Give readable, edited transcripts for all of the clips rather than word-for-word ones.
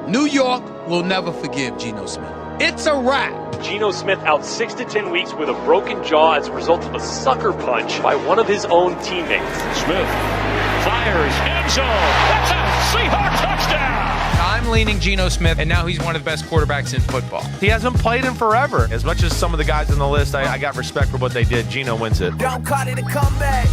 New York will never forgive Geno Smith. It's a wrap. Geno Smith out 6 to 10 weeks with a broken jaw as a result of a sucker punch by one of his own teammates. Smith fires, end zone. That's a Seahawks touchdown. I'm leaning Geno Smith, and now he's one of the best quarterbacks in football. He hasn't played in forever. As much as some of the guys on the list, I got respect for what they did. Geno wins it. Don't call it a comeback.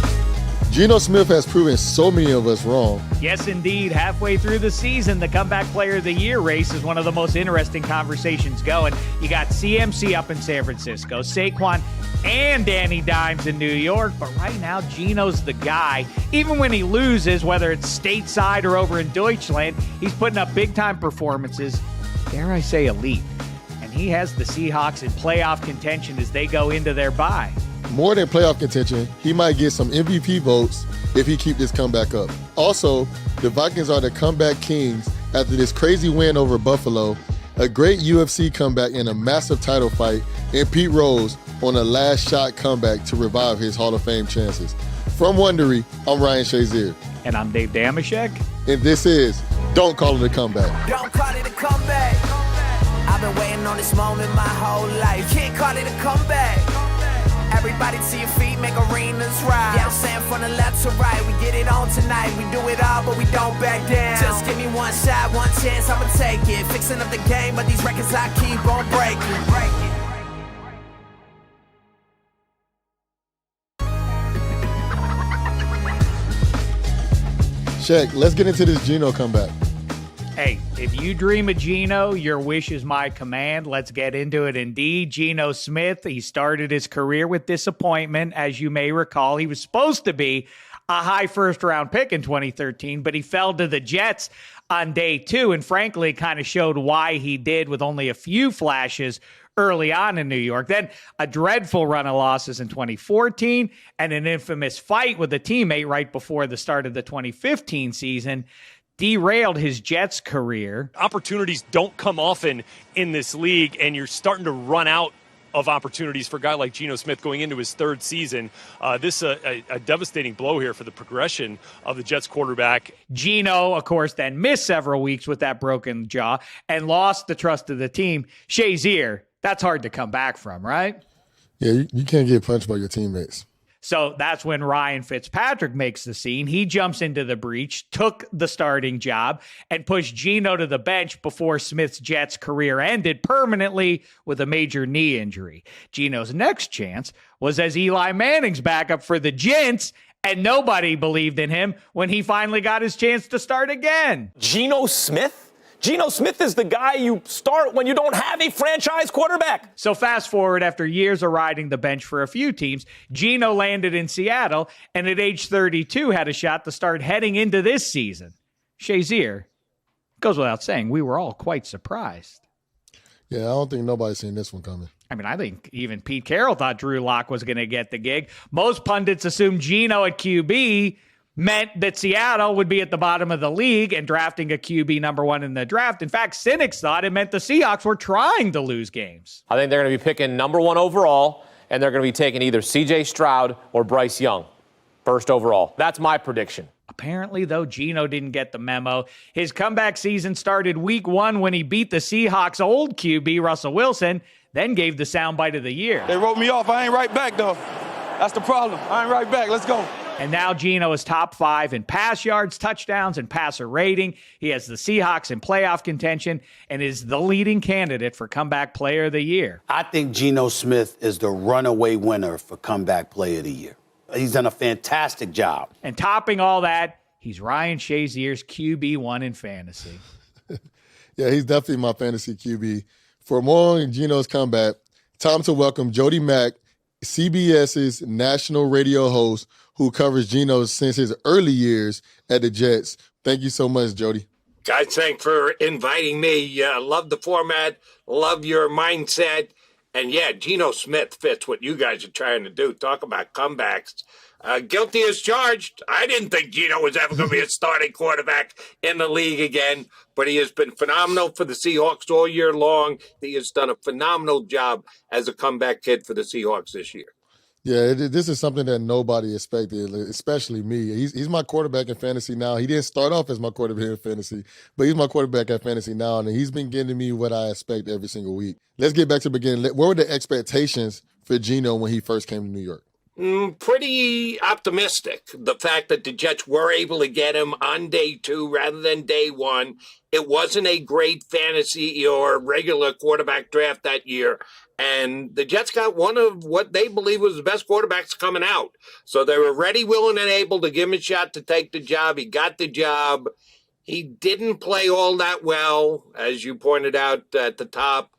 Geno Smith has proven so many of us wrong. Yes, indeed. Halfway through the season, the Comeback Player of the Year race is one of the most interesting conversations going. You got CMC up in San Francisco, Saquon and Danny Dimes in New York, but right now Geno's the guy. Even when he loses, whether it's stateside or over in Deutschland, he's putting up big-time performances, dare I say elite. And he has the Seahawks in playoff contention as they go into their bye. More than playoff contention, he might get some MVP votes if he keeps this comeback up. Also, the Vikings are the comeback kings after this crazy win over Buffalo, a great UFC comeback in a massive title fight, and Pete Rose on a last-shot comeback to revive his Hall of Fame chances. From Wondery, I'm Ryan Shazier. And I'm Dave Dameshek. And this is Don't Call It a Comeback. Don't call it a comeback. I've been waiting on this moment my whole life. Can't call it a comeback. Everybody to your feet, make arenas rise. Yeah, I'm saying from the left to right, we get it on tonight. We do it all, but we don't back down. Just give me one shot, one chance, I'ma take it. Fixing up the game, but these records I keep on breaking. Shek, let's get into this Geno comeback. Hey, if you dream of Geno, your wish is my command. Let's get into it indeed. Geno Smith, he started his career with disappointment. As you may recall, he was supposed to be a high first-round pick in 2013, but he fell to the Jets on day 2, and frankly kind of showed why he did with only a few flashes early on in New York. Then a dreadful run of losses in 2014 and an infamous fight with a teammate right before the start of the 2015 season derailed his Jets career. Opportunities don't come often in this league, and you're starting to run out of opportunities for a guy like Geno Smith going into his 3rd season. This is a devastating blow here for the progression of the Jets quarterback. Geno, of course, then missed several weeks with that broken jaw and lost the trust of the team. Shazier, that's hard to come back from, right? Yeah, you can't get punched by your teammates. So that's when Ryan Fitzpatrick makes the scene. He jumps into the breach, took the starting job, and pushed Geno to the bench before Smith's Jets career ended permanently with a major knee injury. Geno's next chance was as Eli Manning's backup for the Gents, and nobody believed in him when he finally got his chance to start again. Geno Smith? Geno Smith is the guy you start when you don't have a franchise quarterback. So fast forward, after years of riding the bench for a few teams, Geno landed in Seattle and at age 32 had a shot to start heading into this season. Shazier, goes without saying, we were all quite surprised. Yeah, I don't think nobody's seen this one coming. I mean, I think even Pete Carroll thought Drew Lock was going to get the gig. Most pundits assumed Geno at QB meant that Seattle would be at the bottom of the league and drafting a QB number 1 in the draft. In fact, cynics thought it meant the Seahawks were trying to lose games. I think they're going to be picking number 1 overall, and they're going to be taking either C.J. Stroud or Bryce Young, first overall. That's my prediction. Apparently, though, Geno didn't get the memo. His comeback season started week 1 when he beat the Seahawks' old QB, Russell Wilson, then gave the soundbite of the year. They wrote me off. I ain't right back, though. That's the problem. I ain't right back. Let's go. And now Geno is top 5 in pass yards, touchdowns, and passer rating. He has the Seahawks in playoff contention and is the leading candidate for Comeback Player of the Year. I think Geno Smith is the runaway winner for Comeback Player of the Year. He's done a fantastic job. And topping all that, he's Ryan Shazier's QB1 in fantasy. Yeah, he's definitely my fantasy QB. For more on Geno's comeback, time to welcome Jody Mack, CBS's national radio host, who covers Geno since his early years at the Jets. Thank you so much, Jody. Guys, thanks for inviting me. Love the format, love your mindset. And yeah, Geno Smith fits what you guys are trying to do. Talk about comebacks. Guilty as charged. I didn't think Geno was ever going to be a starting quarterback in the league again, but he has been phenomenal for the Seahawks all year long. He has done a phenomenal job as a comeback kid for the Seahawks this year. Yeah, this is something that nobody expected, especially me. He's my quarterback in fantasy now. He didn't start off as my quarterback in fantasy, but he's my quarterback at fantasy now, and he's been getting me what I expect every single week. Let's get back to the beginning. What were the expectations for Geno when he first came to New York? Pretty optimistic. The fact that the Jets were able to get him on day 2 rather than day 1. It wasn't a great fantasy or regular quarterback draft that year. And the Jets got one of what they believe was the best quarterbacks coming out. So they were ready, willing, and able to give him a shot to take the job. He got the job. He didn't play all that well, as you pointed out at the top.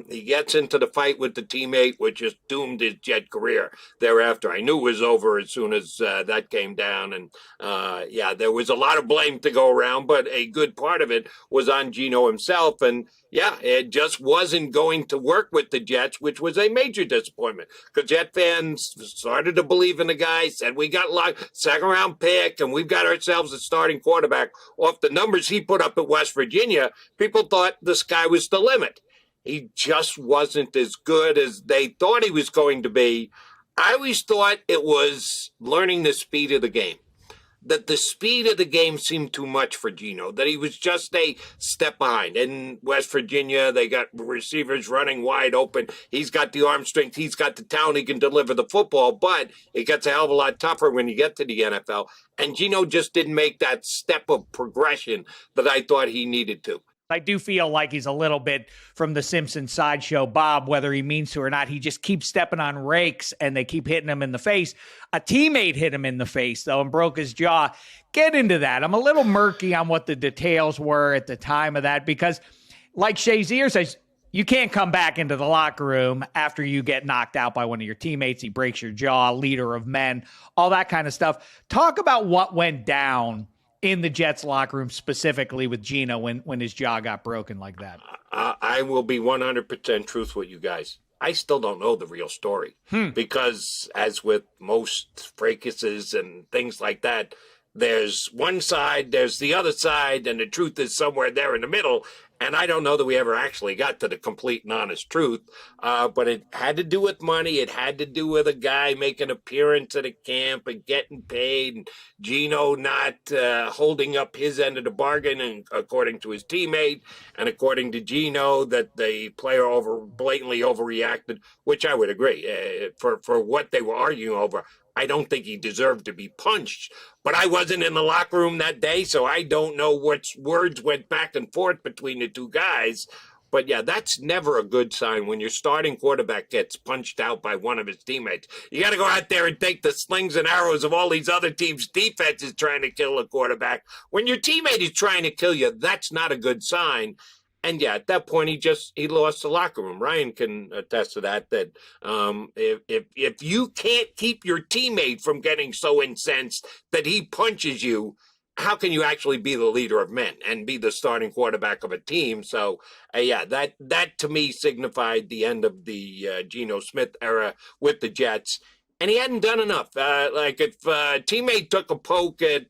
He gets into the fight with the teammate, which just doomed his Jet career thereafter. I knew it was over as soon as that came down. And, there was a lot of blame to go around, but a good part of it was on Geno himself. And, it just wasn't going to work with the Jets, which was a major disappointment because Jet fans started to believe in the guy, said we got locked, second-round pick, and we've got ourselves a starting quarterback. Off the numbers he put up at West Virginia, people thought the sky was the limit. He just wasn't as good as they thought he was going to be. I always thought it was learning the speed of the game. That the speed of the game seemed too much for Geno, that he was just a step behind. In West Virginia, they got receivers running wide open. He's got the arm strength. He's got the talent. He can deliver the football, but it gets a hell of a lot tougher when you get to the NFL. And Geno just didn't make that step of progression that I thought he needed to. I do feel like he's a little bit from the Simpsons sideshow Bob, whether he means to or not. He just keeps stepping on rakes and they keep hitting him in the face. A teammate hit him in the face, though, and broke his jaw. Get into that. I'm a little murky on what the details were at the time of that because, like Shazier says, you can't come back into the locker room after you get knocked out by one of your teammates. He breaks your jaw, leader of men, all that kind of stuff. Talk about what went down in the Jets locker room, specifically with Geno when his jaw got broken like that. I will be 100% truthful with you guys. I still don't know the real story because, as with most fracases and things like that, there's one side, there's the other side, and the truth is somewhere there in the middle. And I don't know that we ever actually got to the complete and honest truth, but it had to do with money. It had to do with a guy making an appearance at a camp and getting paid, and Geno not holding up his end of the bargain, and according to his teammate, and according to Geno, that the player blatantly overreacted, which I would agree. For what they were arguing over, I don't think he deserved to be punched, but I wasn't in the locker room that day, so I don't know which words went back and forth between the two guys. But yeah, that's never a good sign when your starting quarterback gets punched out by one of his teammates. You got to go out there and take the slings and arrows of all these other teams' defenses trying to kill a quarterback. When your teammate is trying to kill you, that's not a good sign. And yeah, at that point, he lost the locker room. Ryan can attest to that. That if you can't keep your teammate from getting so incensed that he punches you, how can you actually be the leader of men and be the starting quarterback of a team? So that to me signified the end of the Geno Smith era with the Jets. And he hadn't done enough. Like if a teammate took a poke at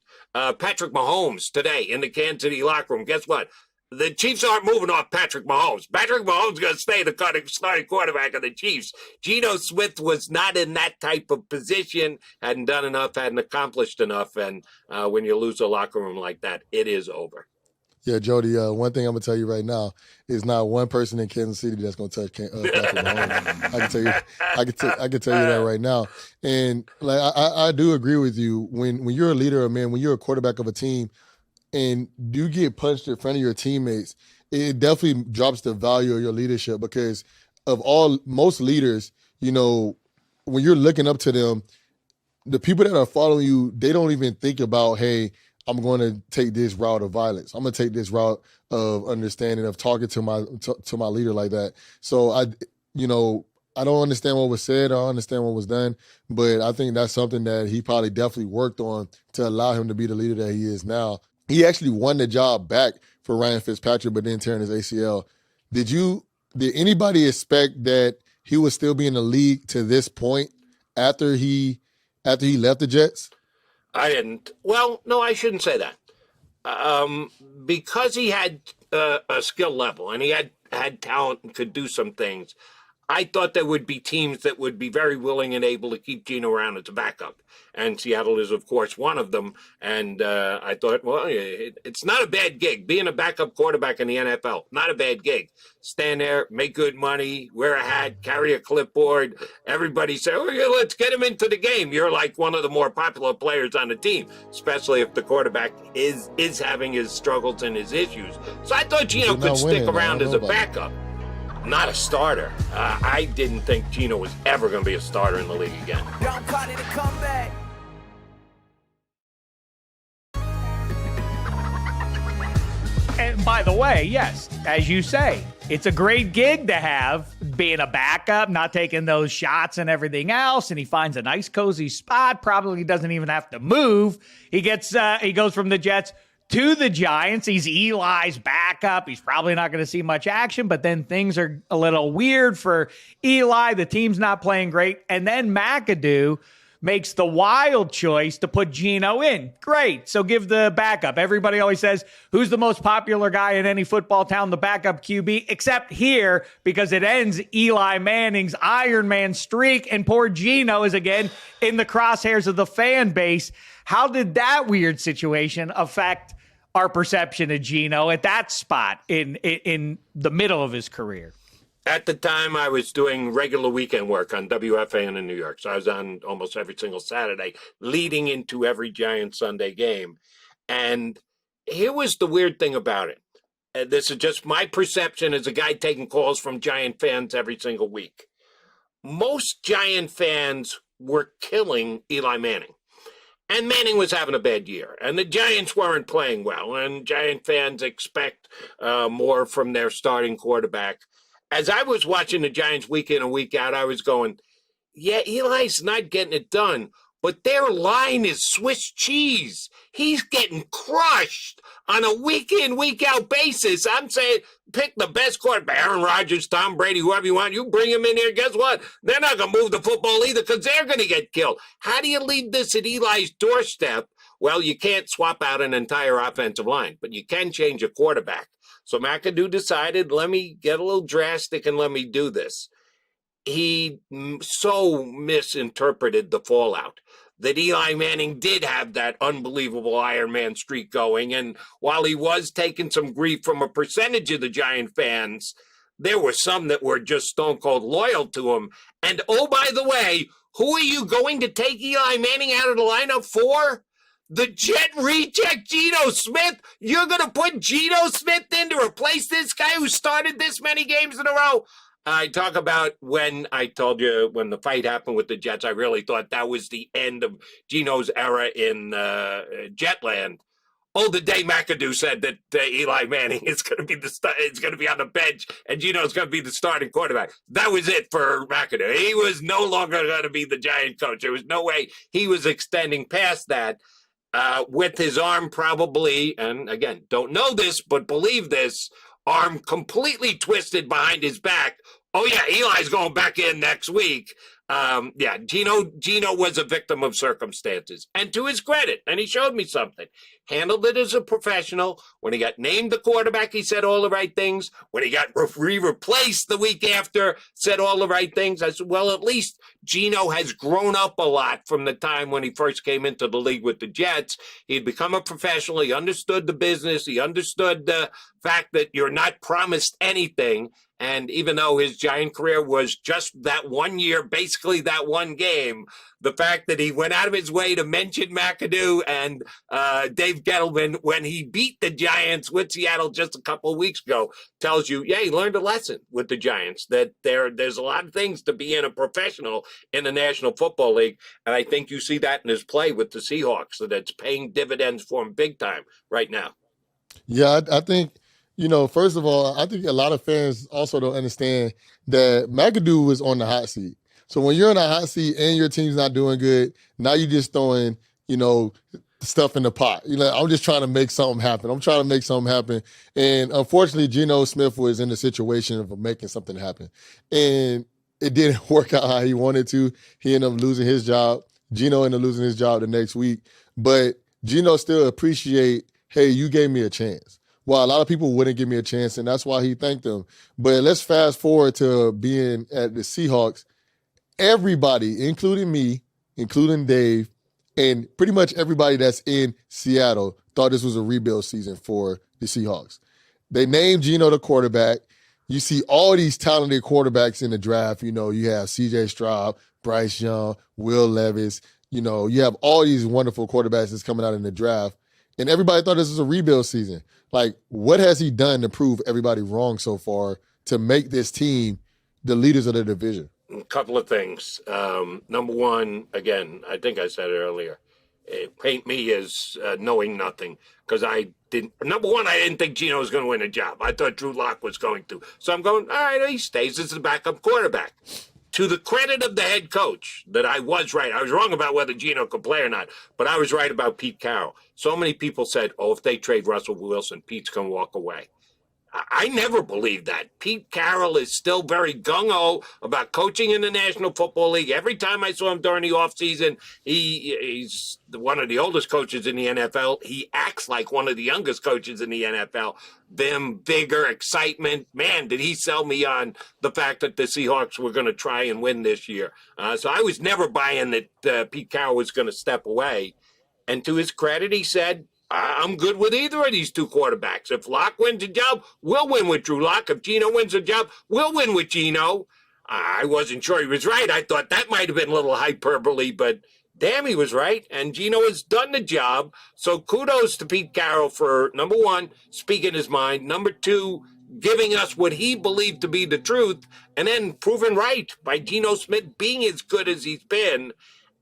Patrick Mahomes today in the Kansas City locker room, guess what? The Chiefs aren't moving off Patrick Mahomes. Patrick Mahomes is going to stay the starting quarterback of the Chiefs. Geno Smith was not in that type of position, hadn't done enough, hadn't accomplished enough. And when you lose a locker room like that, it is over. Yeah, Jody, one thing I'm going to tell you right now is not one person in Kansas City that's going to touch Patrick Mahomes. I can tell you that right now. And like I do agree with you. When you're a leader of men, when you're a quarterback of a team, and you get punched in front of your teammates, it definitely drops the value of your leadership because most leaders, when you're looking up to them, the people that are following you, they don't even think about, hey, I'm going to take this route of violence. I'm going to take this route of understanding, of talking to my leader like that. So I don't understand what was said. I don't understand what was done, but I think that's something that he probably definitely worked on to allow him to be the leader that he is now. He actually won the job back for Ryan Fitzpatrick, but then tearing his ACL. Did anybody expect that he would still be in the league to this point after he left the Jets? I didn't. Well, no, I shouldn't say that. Because he had a skill level and he had talent and could do some things, I thought there would be teams that would be very willing and able to keep Geno around as a backup. And Seattle is, of course, one of them. And I thought, well, it's not a bad gig. Being a backup quarterback in the NFL, not a bad gig. Stand there, make good money, wear a hat, carry a clipboard. Everybody say, oh, yeah, let's get him into the game. You're like one of the more popular players on the team, especially if the quarterback is having his struggles and his issues. So I thought Geno could stick around as a backup. Not a starter. I didn't think Geno was ever going to be a starter in the league again. Don't call it a comeback. And by the way, yes, as you say, it's a great gig to have, being a backup, not taking those shots and everything else. And he finds a nice cozy spot. Probably doesn't even have to move. He goes from the Jets to the Giants. He's Eli's backup. He's probably not going to see much action, but then things are a little weird for Eli. The team's not playing great. And then McAdoo makes the wild choice to put Geno in. Great. So give the backup. Everybody always says, who's the most popular guy in any football town? The backup QB, except here, because it ends Eli Manning's Iron Man streak, and poor Geno is again in the crosshairs of the fan base. How did that weird situation affect our perception of Geno at that spot in the middle of his career? At the time, I was doing regular weekend work on WFAN in New York. So I was on almost every single Saturday, leading into every Giants Sunday game. And here was the weird thing about it. This is just my perception as a guy taking calls from Giant fans every single week. Most Giant fans were killing Eli Manning. And Manning was having a bad year. And the Giants weren't playing well. And Giant fans expect more from their starting quarterback. As I was watching the Giants week in and week out, I was going, yeah, Eli's not getting it done, but their line is Swiss cheese. He's getting crushed on a week in, week out basis. I'm saying pick the best quarterback, Aaron Rodgers, Tom Brady, whoever you want. You bring him in here, guess what? They're not going to move the football either because they're going to get killed. How do you leave this at Eli's doorstep? Well, you can't swap out an entire offensive line, but you can change a quarterback. So McAdoo decided, let me get a little drastic and let me do this. He so misinterpreted the fallout that Eli Manning did have that unbelievable Iron Man streak going. And while he was taking some grief from a percentage of the Giant fans, there were some that were just stone cold loyal to him. And oh, by the way, who are you going to take Eli Manning out of the lineup for? The Jet reject Geno Smith? You're going to put Geno Smith in to replace this guy who started this many games in a row? I talk about when I told you when the fight happened with the Jets, I really thought that was the end of Geno's era in Jetland. Oh, the day McAdoo said that Eli Manning is going to be it's going to be on the bench and Geno's going to be the starting quarterback. That was it for McAdoo. He was no longer going to be the Giant coach. There was no way he was extending past that. With his arm probably, and again, don't know this, but believe this, arm completely twisted behind his back. Oh, yeah, Eli's going back in next week. Geno was a victim of circumstances. And to his credit, and he showed me something, handled it as a professional. When he got named the quarterback, he said all the right things. When he got replaced the week after, said all the right things. I said, well, at least Geno has grown up a lot from the time when he first came into the league with the Jets. He'd become a professional. He understood the business. He understood the fact that you're not promised anything. And even though his Giant career was just that 1 year, basically that one game, the fact that he went out of his way to mention McAdoo and Dave Gettleman when he beat the Giants with Seattle just a couple of weeks ago tells you, yeah, he learned a lesson with the Giants, that there's a lot of things to be in a professional in the National Football League. And I think you see that in his play with the Seahawks, that it's paying dividends for him big time right now. Yeah, I think, first of all, I think a lot of fans also don't understand that McAdoo was on the hot seat. So when you're in a hot seat and your team's not doing good, now you're just throwing, stuff in the pot. I'm just trying to make something happen. And unfortunately, Geno Smith was in the situation of making something happen. And it didn't work out how he wanted to. He ended up losing his job. Geno ended up losing his job the next week. But Geno still appreciate, hey, you gave me a chance. why a lot of people wouldn't give me a chance, and that's why he thanked them. But let's fast forward to being at the Seahawks. Everybody, including me, including Dave, and pretty much everybody that's in Seattle thought this was a rebuild season for the Seahawks. They named Geno the quarterback. You see all these talented quarterbacks in the draft. You have C.J. Stroud, Bryce Young, Will Levis. You have all these wonderful quarterbacks that's coming out in the draft. And everybody thought this was a rebuild season. Like, what has he done to prove everybody wrong so far to make this team the leaders of the division? A couple of things. Number one, again, I think I said it earlier, paint me as knowing nothing, because number one, I didn't think Geno was going to win a job. I thought Drew Lock was going to. So I'm going, all right, he stays as the backup quarterback. To the credit of the head coach, that I was right. I was wrong about whether Geno could play or not, but I was right about Pete Carroll. So many people said, if they trade Russell Wilson, Pete's going to walk away. I never believed that. Pete Carroll is still very gung-ho about coaching in the National Football League. Every time I saw him during the offseason, he's one of the oldest coaches in the NFL. He acts like one of the youngest coaches in the NFL. Vim, vigor, excitement. Man, did he sell me on the fact that the Seahawks were going to try and win this year. So I was never buying that Pete Carroll was going to step away. And to his credit, he said, I'm good with either of these two quarterbacks. If Locke wins a job, we'll win with Drew Lock. If Geno wins a job, we'll win with Geno. I wasn't sure he was right. I thought that might have been a little hyperbole, but damn, he was right. And Geno has done the job. So kudos to Pete Carroll for, number one, speaking his mind. Number two, giving us what he believed to be the truth. And then proven right by Geno Smith being as good as he's been.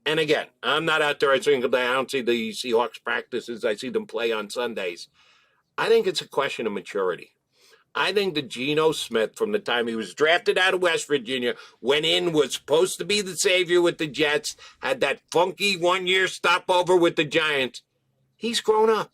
And again, I'm not out there every single day. I don't see the Seahawks practices. I see them play on Sundays. I think it's a question of maturity. I think that Geno Smith, from the time he was drafted out of West Virginia, went in, was supposed to be the savior with the Jets, had that funky one-year stopover with the Giants. He's grown up,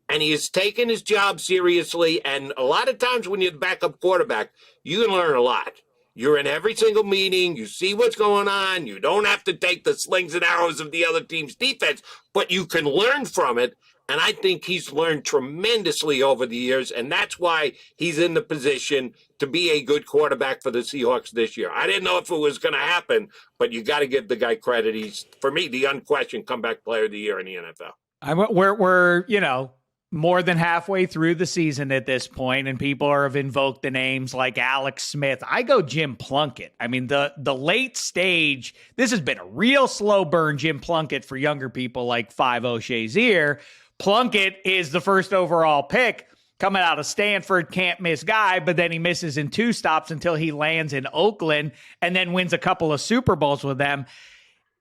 and he has taken his job seriously. And a lot of times when you're the backup quarterback, you can learn a lot. You're in every single meeting. You see what's going on. You don't have to take the slings and arrows of the other team's defense, but you can learn from it. And I think he's learned tremendously over the years, and that's why he's in the position to be a good quarterback for the Seahawks this year. I didn't know if it was going to happen, but you got to give the guy credit. He's, for me, the unquestioned comeback player of the year in the NFL. We're more than halfway through the season at this point, and people have invoked the names like Alex Smith. I go Jim Plunkett. I mean, the late stage, this has been a real slow burn, Jim Plunkett, for younger people like 5-0 Shazier. Plunkett is the first overall pick coming out of Stanford, can't miss guy, but then he misses in 2 stops until he lands in Oakland and then wins a couple of Super Bowls with them.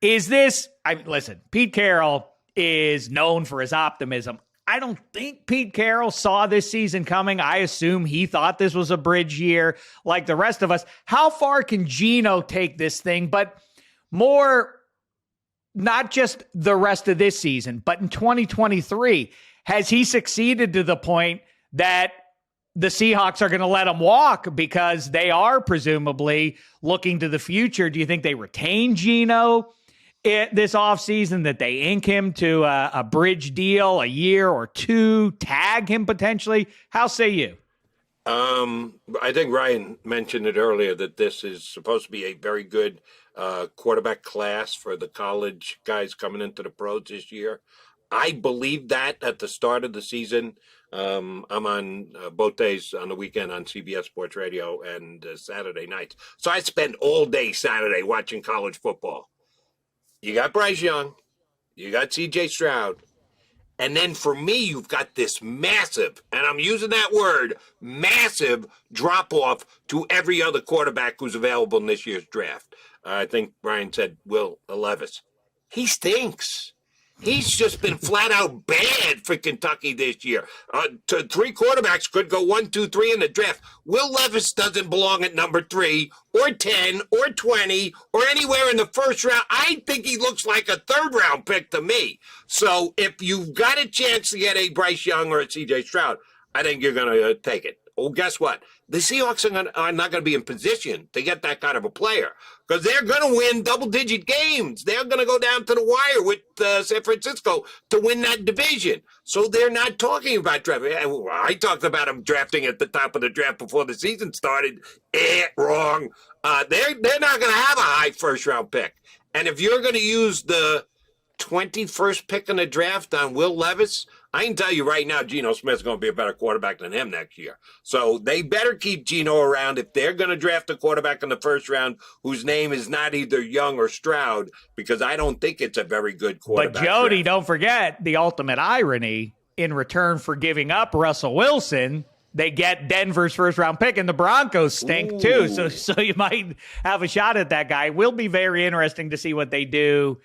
Listen, Pete Carroll is known for his optimism. I don't think Pete Carroll saw this season coming. I assume he thought this was a bridge year like the rest of us. How far can Geno take this thing? But more, not just the rest of this season, but in 2023, has he succeeded to the point that the Seahawks are going to let him walk because they are presumably looking to the future? Do you think they retain Geno this offseason, that they ink him to a bridge deal, a year or 2, tag him potentially? How say you? I think Ryan mentioned it earlier that this is supposed to be a very good quarterback class for the college guys coming into the pros this year. I believe that at the start of the season. I'm on both days on the weekend on CBS Sports Radio and Saturday nights. So I spend all day Saturday watching college football. You got Bryce Young, you got C.J. Stroud, and then for me, you've got this massive, and I'm using that word, massive drop-off to every other quarterback who's available in this year's draft. I think Brian said Will Levis. He stinks. He's just been flat out bad for Kentucky this year. 3 quarterbacks could go 1, 2, 3 in the draft. Will Levis doesn't belong at number 3 or 10 or 20 or anywhere in the first round. I think he looks like a 3rd round pick to me. So if you've got a chance to get a Bryce Young or a C.J. Stroud, I think you're going to take it. Well, guess what? The Seahawks are not going to be in position to get that kind of a player because they're going to win double-digit games. They're going to go down to the wire with San Francisco to win that division. So they're not talking about drafting. I talked about them drafting at the top of the draft before the season started. Wrong. They're not going to have a high first-round pick. And if you're going to use the 21st pick in the draft on Will Levis, I can tell you right now, Geno Smith's going to be a better quarterback than him next year. So they better keep Geno around if they're going to draft a quarterback in the first round whose name is not either Young or Stroud, because I don't think it's a very good quarterback. But Jody, draft. don't forget the ultimate irony. In return for giving up Russell Wilson, they get Denver's first-round pick, and the Broncos stink too. So you might have a shot at that guy. It will be very interesting to see what they do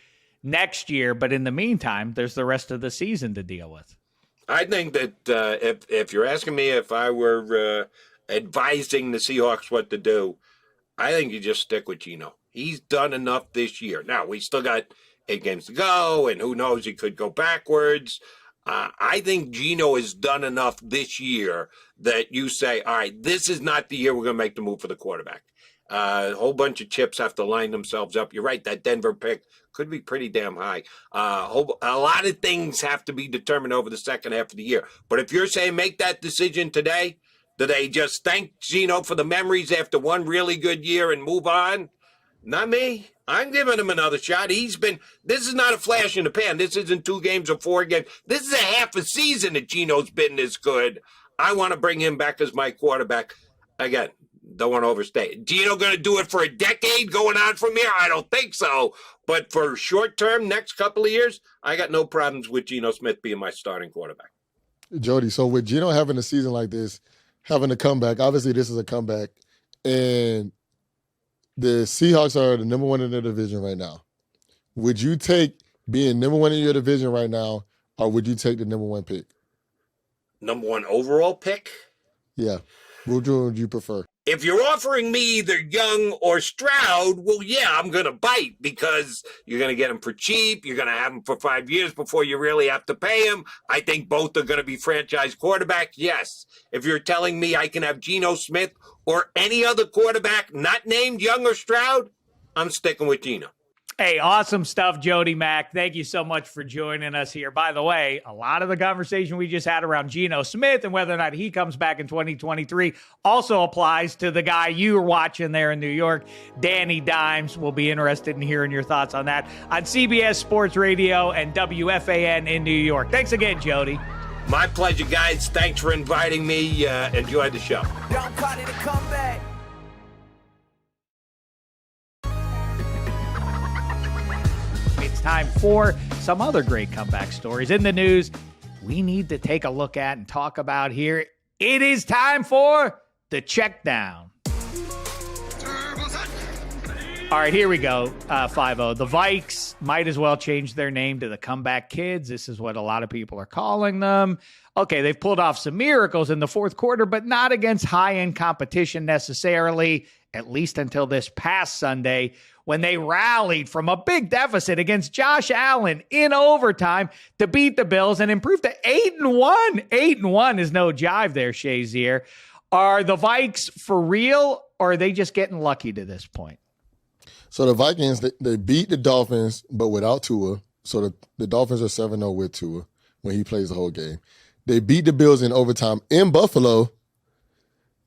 next year, but in the meantime, there's the rest of the season to deal with. I think that if you're asking me if I were advising the Seahawks what to do, I think you just stick with Geno. He's done enough this year. Now, we still got 8 games to go, and who knows, he could go backwards. I think Geno has done enough this year that you say, all right, this is not the year we're going to make the move for the quarterback. A whole bunch of chips have to line themselves up. You're right, that Denver pick could be pretty damn high. A lot of things have to be determined over the second half of the year. But if you're saying make that decision today, do they just thank Geno for the memories after one really good year and move on? Not me. I'm giving him another shot. This is not a flash in the pan. This isn't 2 games or 4 games. This is a half a season that Geno's been this good. I want to bring him back as my quarterback. Again, don't want to overstay. Geno going to do it for a decade going on from here? I don't think so. But for short term, next couple of years, I got no problems with Geno Smith being my starting quarterback. Jody, so with Geno having a season like this, having a comeback, obviously this is a comeback, and the Seahawks are the number 1 in their division right now. Would you take being number 1 in your division right now, or would you take the number 1 pick? Number 1 overall pick? Yeah. Which one would you prefer? If you're offering me either Young or Stroud, well, yeah, I'm going to bite because you're going to get him for cheap. You're going to have him for 5 years before you really have to pay him. I think both are going to be franchise quarterbacks. Yes. If you're telling me I can have Geno Smith or any other quarterback not named Young or Stroud, I'm sticking with Geno. Hey, awesome stuff, Jody Mack. Thank you so much for joining us here. By the way, a lot of the conversation we just had around Geno Smith and whether or not he comes back in 2023 also applies to the guy you were watching there in New York, Danny Dimes. We'll be interested in hearing your thoughts on that on CBS Sports Radio and WFAN in New York. Thanks again, Jody. My pleasure, guys. Thanks for inviting me. Enjoy the show. Don't call it a comeback. It's time for some other great comeback stories in the news we need to take a look at and talk about here. It is time for the check down. All right, here we go, 5-0. The Vikes might as well change their name to the Comeback Kids. This is what a lot of people are calling them. Okay, they've pulled off some miracles in the fourth quarter, but not against high-end competition necessarily, at least until this past Sunday, when they rallied from a big deficit against Josh Allen in overtime to beat the Bills and improve to 8-1. 8-1 is no jive there, Shazier. Are the Vikes for real, or are they just getting lucky to this point? So the Vikings, they beat the Dolphins, but without Tua. So the Dolphins are 7-0 with Tua when he plays the whole game. They beat the Bills in overtime in Buffalo.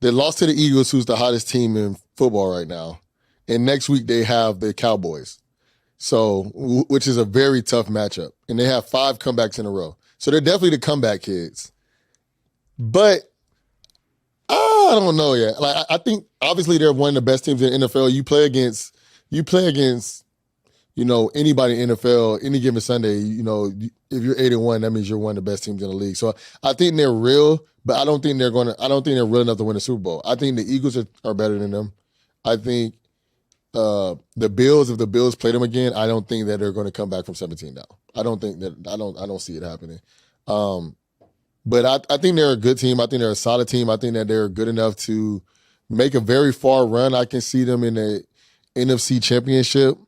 They lost to the Eagles, who's the hottest team in football right now. And next week they have the Cowboys, so which is a very tough matchup. And they have 5 comebacks in a row. So they're definitely the comeback kids. But I don't know yet. Like I think obviously they're one of the best teams in the NFL. You play against, anybody in the NFL any given Sunday. If you're 8-1, that means you're one of the best teams in the league. So I think they're real, but I don't think they're real enough to win the Super Bowl. I think the Eagles are better than them. I think the Bills, if the Bills play them again, I don't think that they're going to come back from 17 down. I don't see it happening. But I think they're a good team. I think they're a solid team. I think that they're good enough to make a very far run. I can see them in the NFC Championship.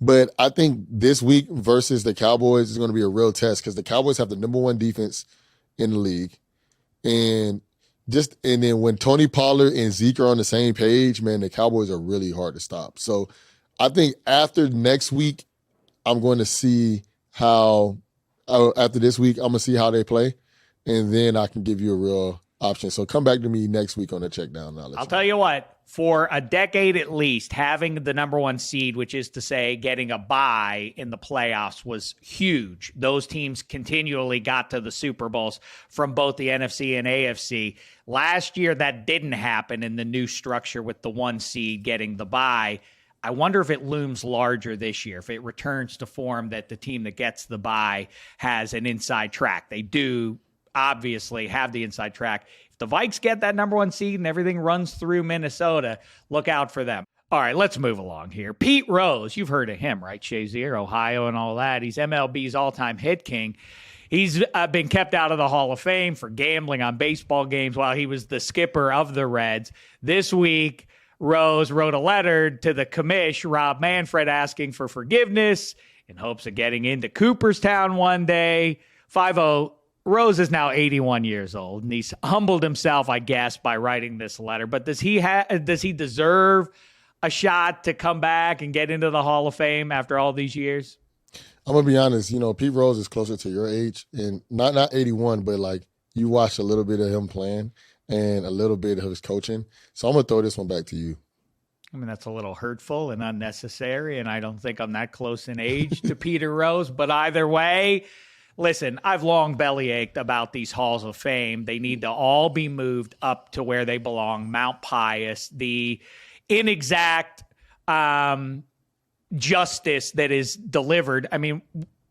But I think this week versus the Cowboys is going to be a real test because the Cowboys have the number 1 defense in the league. And and then when Tony Pollard and Zeke are on the same page, man, the Cowboys are really hard to stop. So I think after next week, I'm going to see how, after this week, I'm going to see how they play, and then I can give you a real option. So come back to me next week on the check down. I'll tell you what, for a decade at least, having the number one seed, which is to say getting a bye in the playoffs, was huge. Those teams continually got to the Super Bowls from both the NFC and AFC. Last year, that didn't happen in the new structure with the one seed getting the bye. I wonder if it looms larger this year, if it returns to form that the team that gets the bye has an inside track. They do obviously have the inside track. If the Vikes get that number one seed and everything runs through Minnesota, look out for them. All right, let's move along here. Pete Rose, you've heard of him, right? Shazier, Ohio, and all that. He's MLB's all-time hit king. He's been kept out of the Hall of Fame for gambling on baseball games while he was the skipper of the Reds. This week, Rose wrote a letter to the commish, Rob Manfred, asking for forgiveness in hopes of getting into Cooperstown one day. 5-0. Rose is now 81 years old, and he's humbled himself, I guess, by writing this letter. But does he deserve a shot to come back and get into the Hall of Fame after all these years? I'm going to be honest. Pete Rose is closer to your age, and not 81, but like you watched a little bit of him playing and a little bit of his coaching. So I'm going to throw this one back to you. I mean, that's a little hurtful and unnecessary, and I don't think I'm that close in age to Peter Rose. But either way, listen, I've long bellyached about these halls of fame. They need to all be moved up to where they belong. Mount Pius, the inexact justice that is delivered. I mean,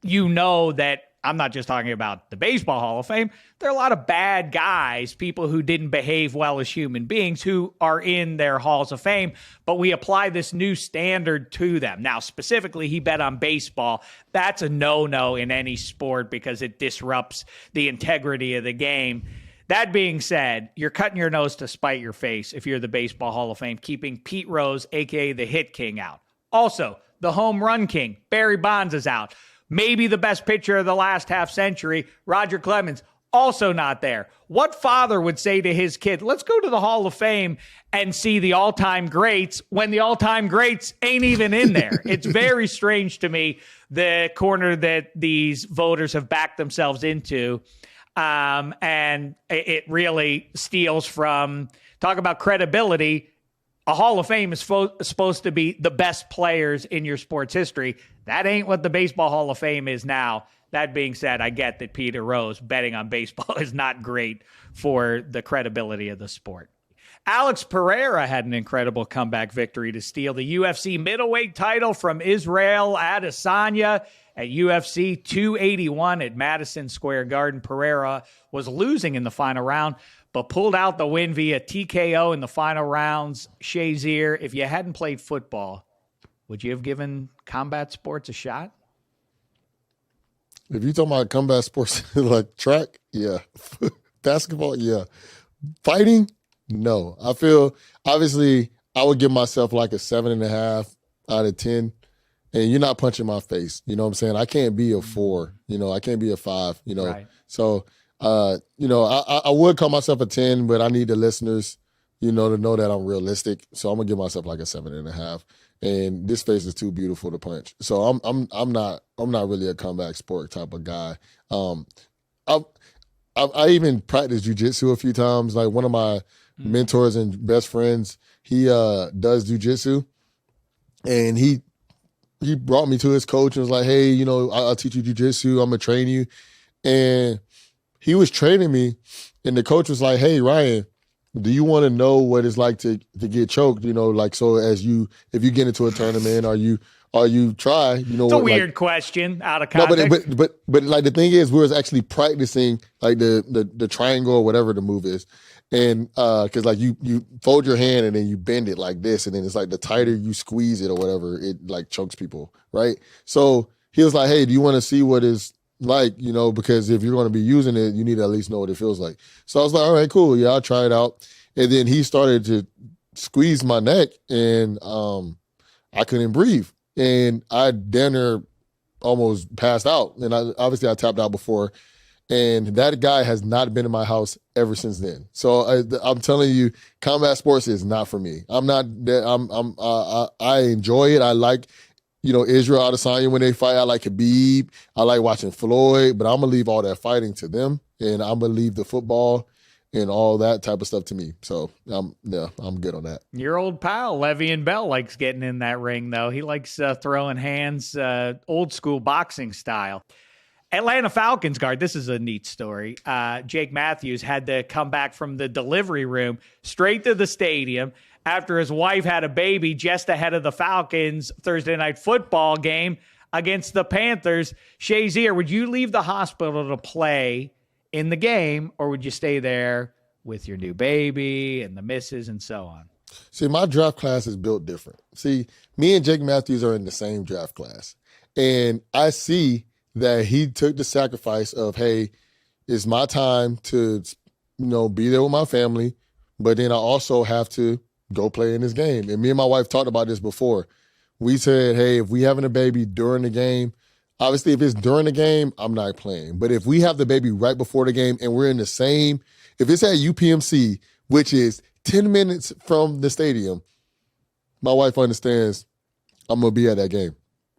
that I'm not just talking about the Baseball Hall of Fame. There are a lot of bad guys, people who didn't behave well as human beings, who are in their halls of fame, but we apply this new standard to them. Now, specifically, he bet on baseball. That's a no-no in any sport because it disrupts the integrity of the game. That being said, you're cutting your nose to spite your face if you're the Baseball Hall of Fame, keeping Pete Rose, a.k.a. the Hit King, out. Also, the Home Run King, Barry Bonds, is out. Maybe the best pitcher of the last half century, Roger Clemens, also not there. What father would say to his kid, let's go to the Hall of Fame and see the all-time greats when the all-time greats ain't even in there? It's very strange to me, the corner that these voters have backed themselves into. And it really steals from, talk about credibility. A Hall of Fame is supposed to be the best players in your sports history. That ain't what the Baseball Hall of Fame is now. That being said, I get that Peter Rose betting on baseball is not great for the credibility of the sport. Alex Pereira had an incredible comeback victory to steal the UFC middleweight title from Israel Adesanya at UFC 281 at Madison Square Garden. Pereira was losing in the final round, but pulled out the win via TKO in the final rounds. Shazier, if you hadn't played football, would you have given combat sports a shot? If you talking about combat sports like track, yeah. Basketball, yeah. Fighting, no. I feel, obviously, I would give myself like a 7.5 out of 10. And you're not punching my face. You know what I'm saying? I can't be a 4. I can't be a 5, Right. So, I would call myself a 10, but I need the listeners, to know that I'm realistic. So I'm going to give myself like a 7.5. And this face is too beautiful to punch. So I'm not really a comeback sport type of guy. I even practiced jiu-jitsu a few times. Like one of my mentors and best friends, he does jiu-jitsu, and he brought me to his coach and was like, hey, I'll teach you jiu-jitsu. I'm gonna train you. And he was training me, and the coach was like, hey, Ryan, do you want to know what it's like to get choked? So if you get into a tournament, or you try, It's a weird question out of context. No, but like the thing is, we was actually practicing like the triangle or whatever the move is, and because like you fold your hand and then you bend it like this, and then it's like the tighter you squeeze it or whatever, it like chokes people, right? So he was like, hey, do you want to see what it's like, because if you're going to be using it, you need to at least know what it feels like. So I was like, all right, cool. Yeah, I'll try it out. And then he started to squeeze my neck, and I couldn't breathe. And I damn near almost passed out. And I tapped out before. And that guy has not been in my house ever since then. So I'm telling you, combat sports is not for me. I enjoy it. I like, Israel Adesanya when they fight. I like Khabib. I like watching Floyd. But I'm going to leave all that fighting to them. And I'm going to leave the football and all that type of stuff to me. So, I'm good on that. Your old pal, Le'Veon Bell, likes getting in that ring, though. He likes throwing hands, old school boxing style. Atlanta Falcons guard, this is a neat story. Jake Matthews had to come back from the delivery room straight to the stadium after his wife had a baby just ahead of the Falcons Thursday night football game against the Panthers. Shazier, would you leave the hospital to play in the game, or would you stay there with your new baby and the missus and so on? See, my draft class is built different. See, me and Jake Matthews are in the same draft class. And I see that he took the sacrifice of, hey, it's my time to, be there with my family, but then I also have to go play in this game. And me and my wife talked about this before. We said, hey, if we having a baby during the game, obviously if it's during the game, I'm not playing. But if we have the baby right before the game and we're in the same, if it's at UPMC, which is 10 minutes from the stadium, my wife understands I'm going to be at that game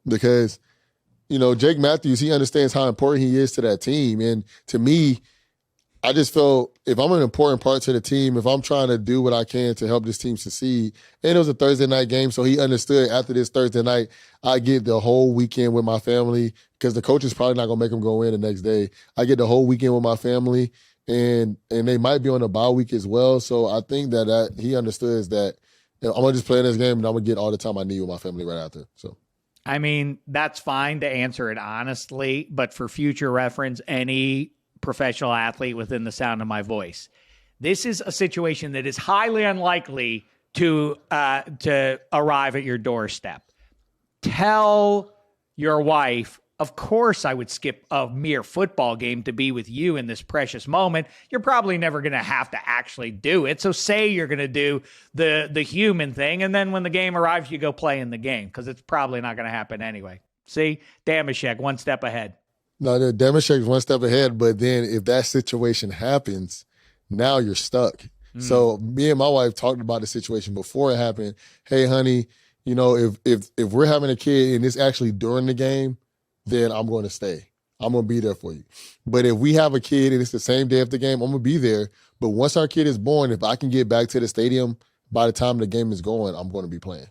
because Jake Matthews, he understands how important he is to that team. And to me, I just felt if I'm an important part to the team, if I'm trying to do what I can to help this team succeed, and it was a Thursday night game, so he understood after this Thursday night, I get the whole weekend with my family because the coach is probably not going to make him go in the next day. I get the whole weekend with my family, and they might be on a bye week as well. So I think that he understands that I'm going to just play in this game, and I'm going to get all the time I need with my family right after. So. I mean, that's fine to answer it honestly, but for future reference, any professional athlete within the sound of my voice, this is a situation that is highly unlikely to arrive at your doorstep. Tell your wife, of course I would skip a mere football game to be with you in this precious moment. You're probably never going to have to actually do it. So say you're going to do the human thing, and then when the game arrives, you go play in the game because it's probably not going to happen anyway. See, Dameshek, one step ahead. No, the Dameshek is one step ahead, but then if that situation happens, now you're stuck. So me and my wife talked about the situation before it happened. Hey, honey, if we're having a kid and it's actually during the game, then I'm going to stay. I'm going to be there for you. But if we have a kid and it's the same day of the game, I'm going to be there. But once our kid is born, if I can get back to the stadium by the time the game is going, I'm going to be playing.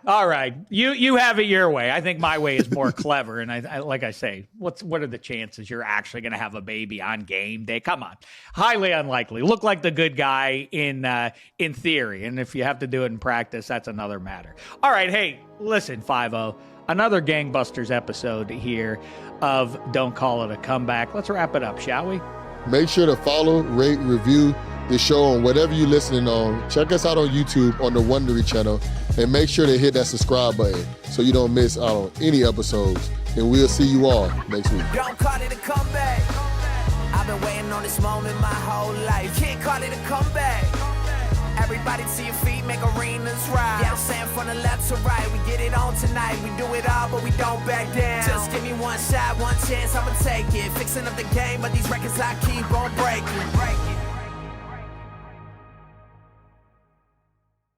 All right. You have it your way. I think my way is more clever. And I like I say, what are the chances you're actually going to have a baby on game day? Come on. Highly unlikely. Look like the good guy in theory. And if you have to do it in practice, that's another matter. All right. Hey, listen, 5-0. Another gangbusters episode here of Don't Call It a Comeback. Let's wrap it up, shall we? Make sure to follow, rate, review the show on whatever you're listening on. Check us out on YouTube on the Wondery channel, and make sure to hit that subscribe button so you don't miss out on any episodes. And we'll see you all next week. Don't call it a comeback. I've been waiting on this moment my whole life. Can't call it a comeback. Everybody to your feet, make arenas rise. Yeah, I'm saying from the left to right, we get it on tonight. We do it all, but we don't back down. Just give me one shot, one chance, I'ma take it. Fixing up the game, but these records I keep on breaking.